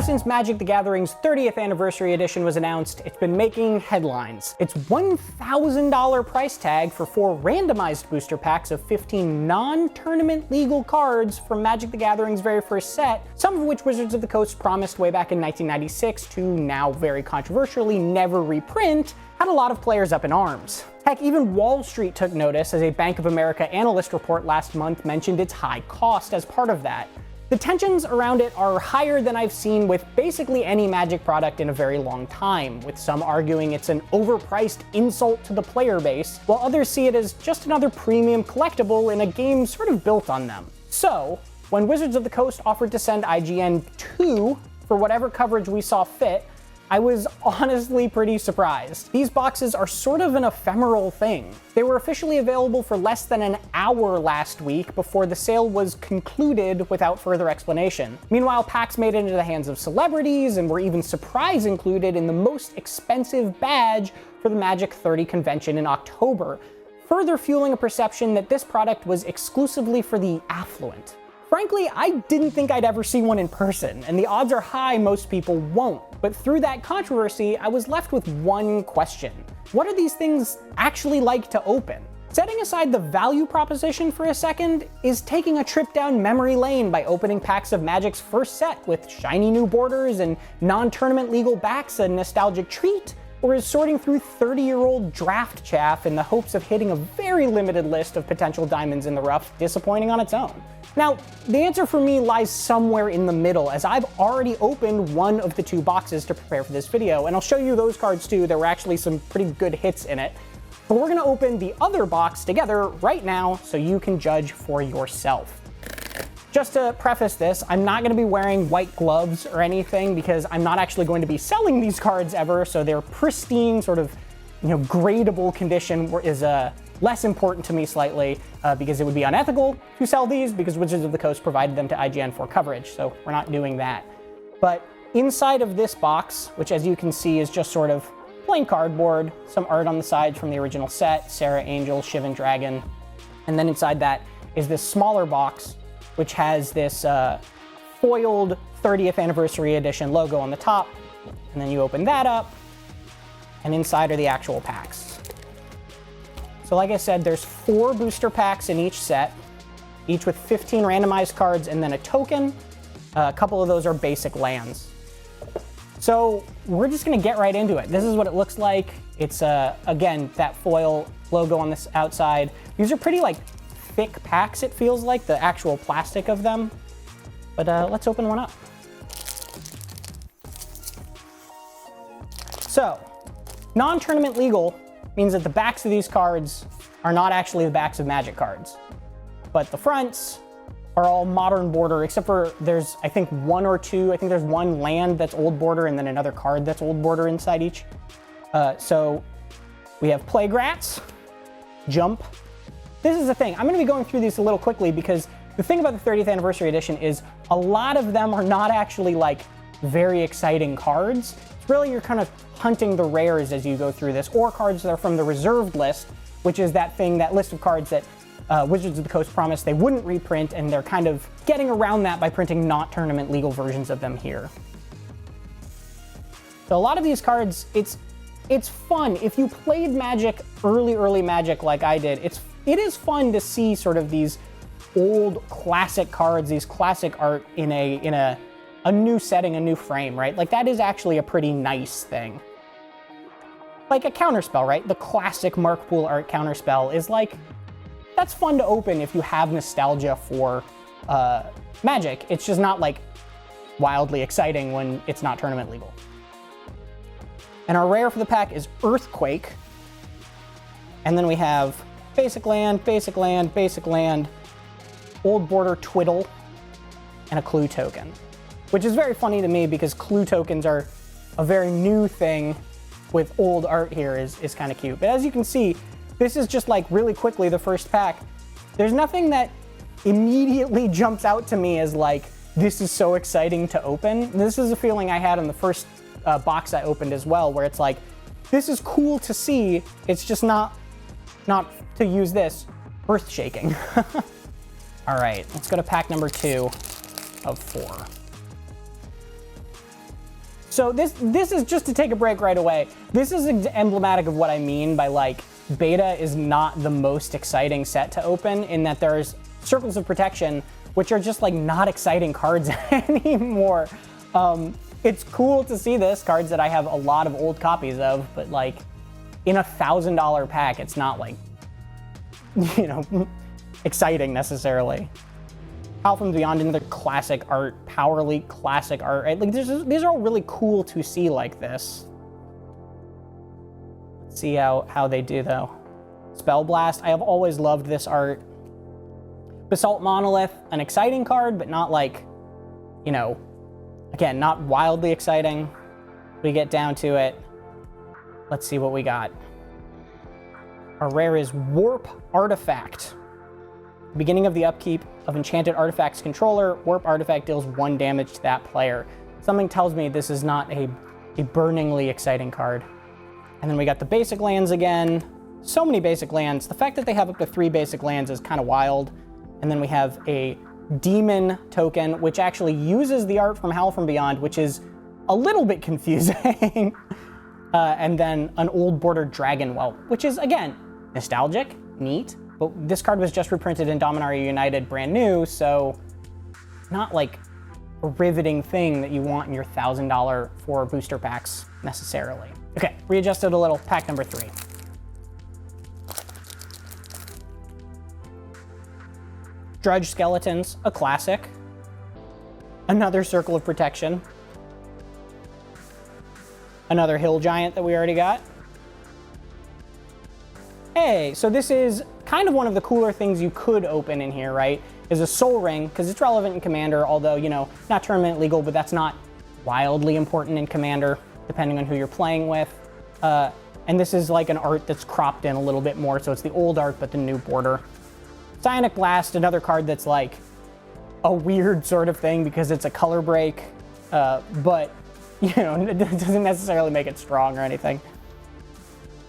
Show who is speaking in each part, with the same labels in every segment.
Speaker 1: since Magic the Gathering's 30th anniversary edition was announced, it's been making headlines. Its $1,000 price tag for 4 randomized booster packs of 15 non-tournament legal cards from Magic the Gathering's very first set, some of which Wizards of the Coast promised way back in 1996 to now very controversially never reprint, had a lot of players up in arms. Heck, even Wall Street took notice as a Bank of America analyst report last month mentioned its high cost as part of that. The tensions around it are higher than I've seen with basically any Magic product in a very long time, with some arguing it's an overpriced insult to the player base, while others see it as just another premium collectible in a game sort of built on them. So, when Wizards of the Coast offered to send IGN 2 for whatever coverage we saw fit, I was honestly pretty surprised. These boxes are sort of an ephemeral thing. They were officially available for less than an hour last week before the sale was concluded without further explanation. Meanwhile, packs made it into the hands of celebrities and were even surprise included in the most expensive badge for the Magic 30 convention in October, further fueling a perception that this product was exclusively for the affluent. Frankly, I didn't think I'd ever see one in person, and the odds are high most people won't. But through that controversy, I was left with one question. What are these things actually like to open? Setting aside the value proposition for a second, is taking a trip down memory lane by opening packs of Magic's first set with shiny new borders and non-tournament legal backs a nostalgic treat? Or is sorting through 30-year-old draft chaff in the hopes of hitting a very limited list of potential diamonds in the rough disappointing on its own? Now, the answer for me lies somewhere in the middle, as I've already opened one of the 2 boxes to prepare for this video, and I'll show you those cards too. There were actually some pretty good hits in it. But we're gonna open the other box together right now so you can judge for yourself. Just to preface this, I'm not gonna be wearing white gloves or anything because I'm not actually going to be selling these cards ever, so their pristine, sort of, gradable condition is less important to me slightly because it would be unethical to sell these because Wizards of the Coast provided them to IGN for coverage, so we're not doing that. But inside of this box, which as you can see is just sort of plain cardboard, some art on the sides from the original set, Sarah Angel, Shivan Dragon, and then inside that is this smaller box which has this foiled 30th anniversary edition logo on the top, and then you open that up, and inside are the actual packs. So like I said, there's 4 booster packs in each set, each with 15 randomized cards and then a token. A couple of those are basic lands. So we're just gonna get right into it. This is what it looks like. It's, again, that foil logo on this outside. These are pretty, thick packs, it feels like, the actual plastic of them. But let's open one up. So, non-tournament legal means that the backs of these cards are not actually the backs of Magic cards. But the fronts are all modern border, except for there's, I think, 1 or 2. I think there's 1 land that's old border and then another card that's old border inside each. So we have Playgrats, Jump. This is the thing. I'm going to be going through these a little quickly because the thing about the 30th anniversary edition is a lot of them are not actually very exciting cards. It's really you're kind of hunting the rares as you go through this, or cards that are from the reserved list, which is that list of cards that Wizards of the Coast promised they wouldn't reprint, and they're kind of getting around that by printing not tournament legal versions of them here. So a lot of these cards, it's fun. If you played Magic, early Magic like I did, it is fun to see sort of these old classic cards, these classic art in a new setting, a new frame, right? That is actually a pretty nice thing. Like a counterspell, right? The classic Mark Poole art counterspell is that's fun to open if you have nostalgia for Magic. It's just not wildly exciting when it's not tournament legal. And our rare for the pack is Earthquake. And then we have basic land, basic land, basic land, old border Twiddle, and a clue token. Which is very funny to me because clue tokens are a very new thing with old art here is kind of cute. But as you can see, this is just really quickly the first pack. There's nothing that immediately jumps out to me as this is so exciting to open. This is a feeling I had in the first box I opened as well, where it's this is cool to see, it's just not to use this, earth-shaking. All right, let's go to pack number 2 of 4. So this is just to take a break right away. This is emblematic of what I mean by like beta is not the most exciting set to open, in that there's Circles of Protection, which are just like not exciting cards anymore. It's cool to see this, cards that I have a lot of old copies of, but like in a $1,000 pack, it's not like, you know, exciting necessarily. Howl from Beyond, another classic art, Power League classic art. Right? Like these are all really cool to see like this. Let's see how they do though. Spell Blast, I have always loved this art. Basalt Monolith, an exciting card, but not like, you know, again, not wildly exciting. We get down to it. Let's see what we got. Our rare is Warp Artifact. Beginning of the upkeep of Enchanted Artifacts controller, Warp Artifact deals 1 damage to that player. Something tells me this is not a burningly exciting card. And then we got the basic lands again. So many basic lands. The fact that they have up to 3 basic lands is kind of wild. And then we have a Demon token, which actually uses the art from Howl from Beyond, which is a little bit confusing. And then an Old Border Dragon Whelp, which is, again, nostalgic, neat. But this card was just reprinted in Dominaria United brand new, so not like a riveting thing that you want in your $1,000 for booster packs necessarily. Okay, readjusted a little. Pack number 3. Drudge Skeletons, a classic. Another Circle of Protection. Another Hill Giant that we already got. Hey, so this is kind of one of the cooler things you could open in here, right? Is a Soul Ring, because it's relevant in Commander, although, you know, not tournament legal, but that's not wildly important in Commander, depending on who you're playing with. And this is like an art that's cropped in a little bit more, so it's the old art, but the new border. Psionic Blast, another card that's like a weird sort of thing because it's a color break, but, you know, it doesn't necessarily make it strong or anything.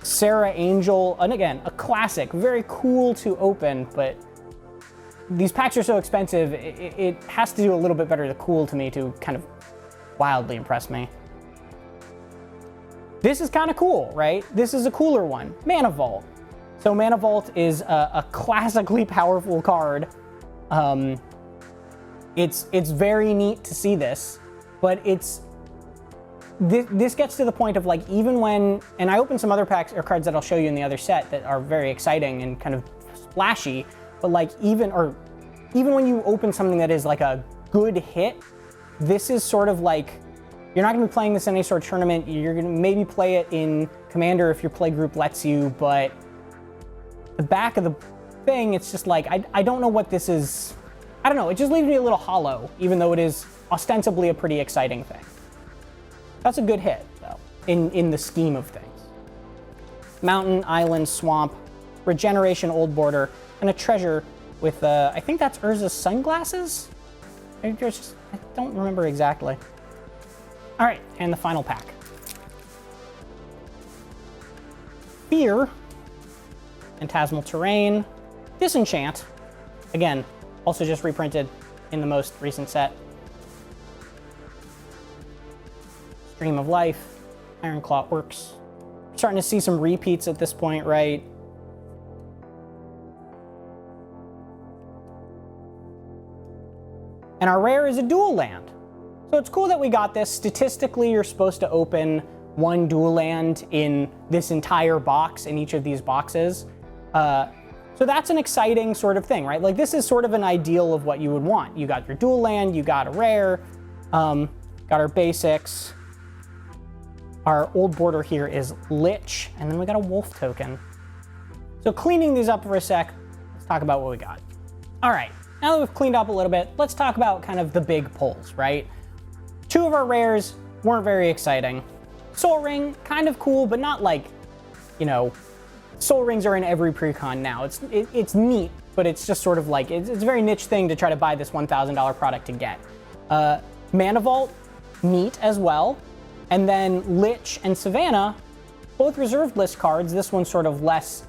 Speaker 1: Sarah Angel, and again, a classic, very cool to open, but these packs are so expensive, it has to do a little bit better to cool to me to kind of wildly impress me. This is kind of cool, right? This is a cooler one, Mana Vault. So Mana Vault is a classically powerful card. It's very neat to see this, but this gets to the point of like, even when, and I opened some other packs or cards that I'll show you in the other set that are very exciting and kind of splashy, but like even when you open something that is like a good hit, this is sort of like, you're not gonna be playing this in any sort of tournament, you're gonna maybe play it in Commander if your play group lets you, but the back of the thing, it's just like, I don't know what this is, I don't know, it just leaves me a little hollow, even though it is ostensibly a pretty exciting thing. That's a good hit, though, in the scheme of things. Mountain, Island, Swamp, Regeneration, Old Border, and a treasure with, I think that's Urza's sunglasses? I don't remember exactly. All right, and the final pack. Fear, Phantasmal Terrain, Disenchant, again, also just reprinted in the most recent set. Stream of Life, Ironclaw Works. Starting to see some repeats at this point, right? And our rare is a dual land. So it's cool that we got this. Statistically, you're supposed to open 1 dual land in this entire box, in each of these boxes. So that's an exciting sort of thing, right? Like this is sort of an ideal of what you would want. You got your dual land, you got a rare, got our basics. Our old border here is Lich, and then we got a wolf token. So cleaning these up for a sec, let's talk about what we got. All right, now that we've cleaned up a little bit, let's talk about kind of the big pulls, right? 2 of our rares weren't very exciting. Soul Ring, kind of cool, but not like, you know, Soul Rings are in every precon now. It's neat, but it's just sort of like, it's a very niche thing to try to buy this $1,000 product to get. Mana Vault, neat as well. And then Lich and Savannah, both reserved list cards. This one's sort of less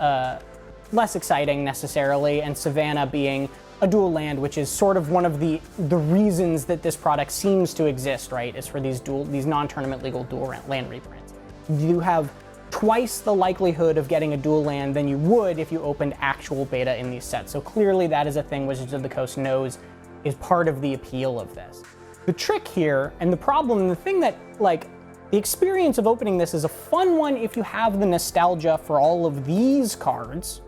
Speaker 1: exciting necessarily, and Savannah being a dual land, which is sort of one of the reasons that this product seems to exist, right, is for these non-tournament legal dual land reprints. You have twice the likelihood of getting a dual land than you would if you opened actual beta in these sets. So clearly that is a thing Wizards of the Coast knows is part of the appeal of this. The trick here, and the problem, and the thing that, like, the experience of opening this is a fun one if you have the nostalgia for all of these cards,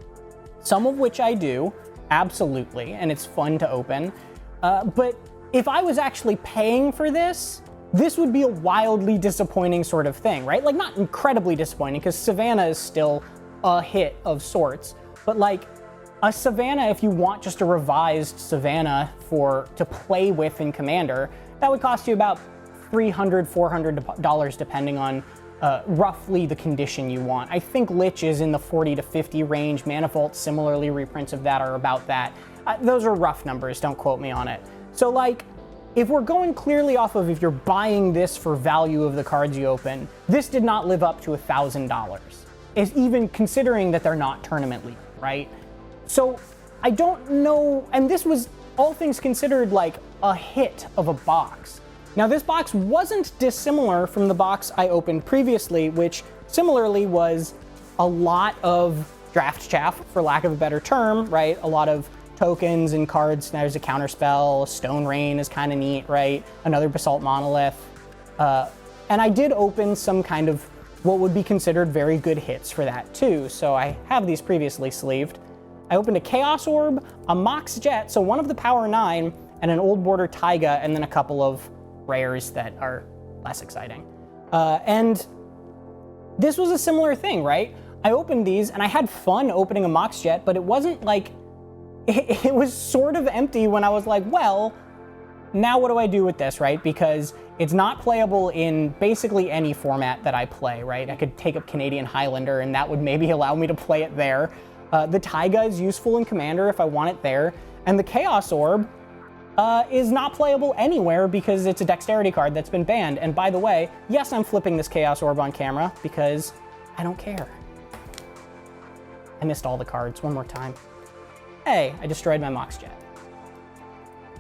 Speaker 1: some of which I do, absolutely, and it's fun to open. But if I was actually paying for this, this would be a wildly disappointing sort of thing, right? Like, not incredibly disappointing, because Savannah is still a hit of sorts, but like, a Savannah, if you want just a revised Savannah to play with in Commander, that would cost you about $300, $400 depending on roughly the condition you want. I think Lich is in the 40 to 50 range. Mana Vault, similarly, reprints of that are about that. Those are rough numbers, don't quote me on it. So like, if we're going clearly off of if you're buying this for value of the cards you open, this did not live up to $1,000. It's even considering that they're not tournament legal, right? So I don't know, and this was, all things considered, like a hit of a box. Now this box wasn't dissimilar from the box I opened previously, which similarly was a lot of draft chaff, for lack of a better term, right? A lot of tokens and cards. There's a counterspell, Stone Rain is kind of neat, right? Another Basalt Monolith. And I did open some kind of what would be considered very good hits for that too. So I have these previously sleeved. I opened a Chaos Orb, a Mox Jet, so one of the Power 9, and an Old Border Taiga, and then a couple of rares that are less exciting. And this was a similar thing, right? I opened these, and I had fun opening a Mox Jet, but it wasn't like, it was sort of empty when I was like, well, now what do I do with this, right? Because it's not playable in basically any format that I play, right? I could take up Canadian Highlander, and that would maybe allow me to play it there. The Taiga is useful in Commander if I want it there, and the Chaos Orb is not playable anywhere because it's a dexterity card that's been banned. And by the way, yes, I'm flipping this Chaos Orb on camera because I don't care. I missed all the cards one more time. Hey, I destroyed my Mox Jet.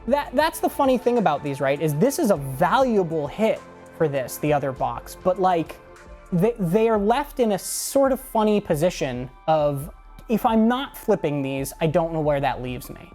Speaker 1: That's the funny thing about these, right? Is this is a valuable hit for this, the other box, but like they are left in a sort of funny position of, if I'm not flipping these, I don't know where that leaves me.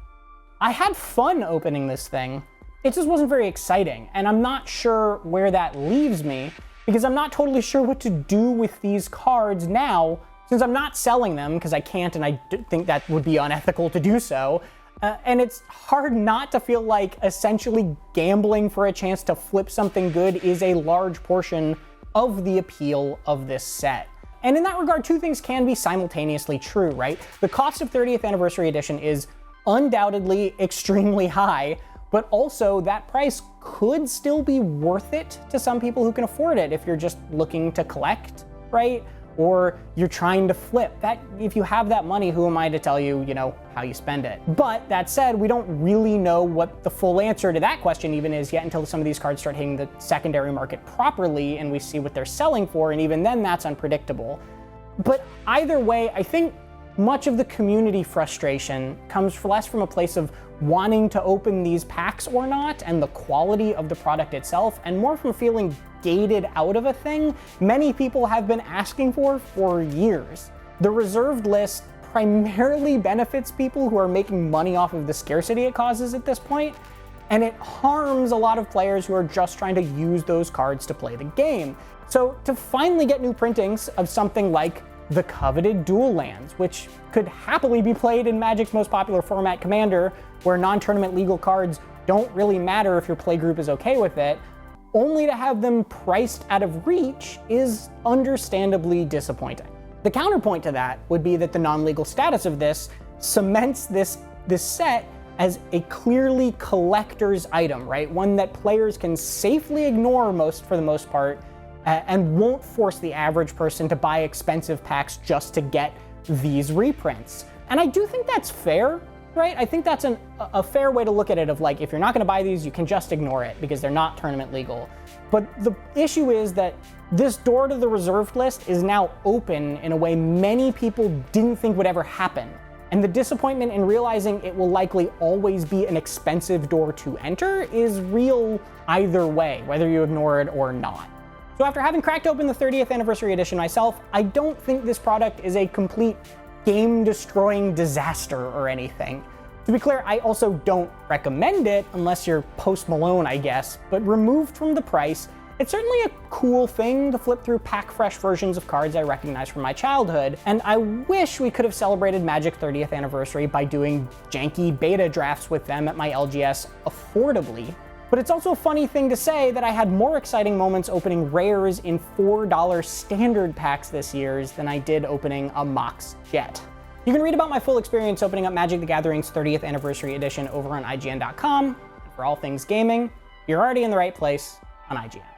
Speaker 1: I had fun opening this thing. It just wasn't very exciting, and I'm not sure where that leaves me because I'm not totally sure what to do with these cards now, since I'm not selling them because I can't, and I think that would be unethical to do so. And it's hard not to feel like essentially gambling for a chance to flip something good is a large portion of the appeal of this set. And in that regard, two things can be simultaneously true, right? The cost of 30th Anniversary Edition is undoubtedly extremely high, but also that price could still be worth it to some people who can afford it if you're just looking to collect, right? Or you're trying to flip. That, if you have that money, who am I to tell you, how you spend it? But that said, we don't really know what the full answer to that question even is yet until some of these cards start hitting the secondary market properly and we see what they're selling for, and even then that's unpredictable. But either way, I think much of the community frustration comes less from a place of wanting to open these packs or not, and the quality of the product itself, and more from feeling gated out of a thing many people have been asking for years. The reserved list primarily benefits people who are making money off of the scarcity it causes at this point, and it harms a lot of players who are just trying to use those cards to play the game. So to finally get new printings of something like the coveted dual lands, which could happily be played in Magic's most popular format, Commander, where non-tournament legal cards don't really matter if your playgroup is okay with it, only to have them priced out of reach is understandably disappointing. The counterpoint to that would be that the non-legal status of this cements this set as a clearly collector's item, right? One that players can safely ignore for the most part, and won't force the average person to buy expensive packs just to get these reprints. And I do think that's fair, right? I think that's a fair way to look at it, of like, if you're not gonna buy these, you can just ignore it because they're not tournament legal. But the issue is that this door to the reserved list is now open in a way many people didn't think would ever happen. And the disappointment in realizing it will likely always be an expensive door to enter is real either way, whether you ignore it or not. So after having cracked open the 30th anniversary edition myself, I don't think this product is a complete game-destroying disaster or anything. To be clear, I also don't recommend it unless you're Post Malone, I guess, but removed from the price, it's certainly a cool thing to flip through pack-fresh versions of cards I recognize from my childhood, and I wish we could have celebrated Magic's 30th anniversary by doing janky beta drafts with them at my LGS affordably. But it's also a funny thing to say that I had more exciting moments opening rares in $4 standard packs this year than I did opening a Mox Jet. You can read about my full experience opening up Magic the Gathering's 30th anniversary edition over on IGN.com. And for all things gaming, you're already in the right place on IGN.